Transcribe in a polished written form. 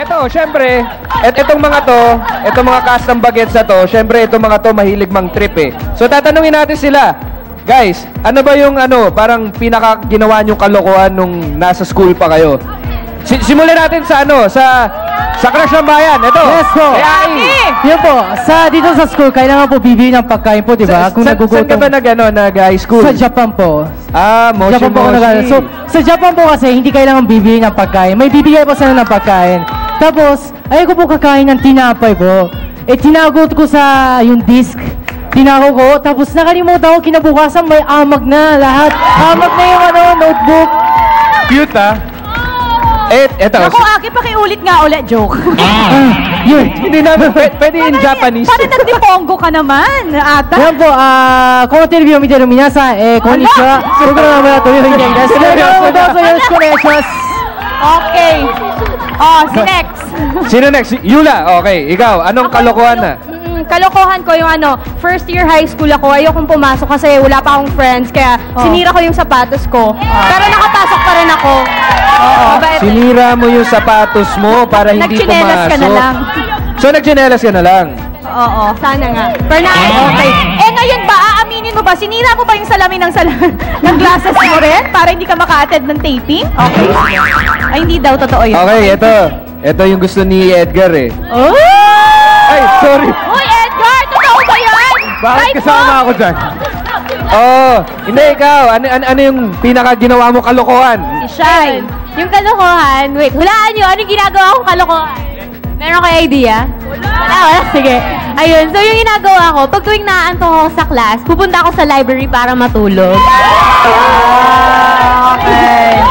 Eto, syempre, itong mga custom bagets na to, syempre itong mga to mahilig mang trip eh. So tatanungin natin sila, guys, ano ba yung parang pinaka ginawa nyong kalokohan nung nasa school pa kayo? Simulan natin sa sa Crush ng Bayan. Ito. Yes po. Yun po. Dito sa school, kailangan po bibili ng pagkain po, di ba? Kung nagugutom. Saan ka ba nag-high school? Sa Japan po. Moshi. Japan po so, sa Japan po kasi, hindi kailangan bibili ng pagkain. May bibigay po sila ng pagkain. Tapos, ayoko po kakain ng tinapay po. Tinagot ko sa yung disc. Tinago ko, tapos nakalimutan ko, kinabukasan may amag na lahat. Amag na yung notebook. Cute ah. Eto. Ako, Aki, pakiulit nga ulit. Joke. Yun. Hindi namin, pwede in Japanese. Parang nagdipongo ka naman, ata. Yan po, konoterebiを見てる皆さん、こんにちは。僕の名前は鳥海健です。どうぞよろしくお願いします。Okay. Si next. Sino next? Yula. Okay, ikaw. Anong kalokohan na? Kalokohan ko yung first year high school ako, ayokong pumasok kasi wala pa akong friends, kaya sinira ko yung sapatos ko. Pero nakapasok pa rin ako. Sinira mo yung sapatos mo para hindi pumasok. Nagchinelas ka na lang. So, nagchinelas ka na lang? Oo, sana nga. Pero okay. Ngayon ba, aaminin mo ba, sinira mo ba yung salamin ng glasses mo rin para hindi ka maka-attend ng taping? Okay. Ay, hindi daw, totoo yun. Okay, ito yung gusto ni Edgar eh. Oh! Ay, sorry. Uy, Edgar! Totoo ba yan? Bakit kasama ako dyan? Hindi, ikaw. Ano yung pinaka ginawa mo kalokohan? Si Shai. Yung kalokohan, wait, hulaan nyo, anong ginagawa kong kalokohan? Meron kayo idea? Wala, sige. Ayun, so yung ginagawa ko, pag tuwing naantok ako sa class, pupunta ako sa library para matulog. Okay.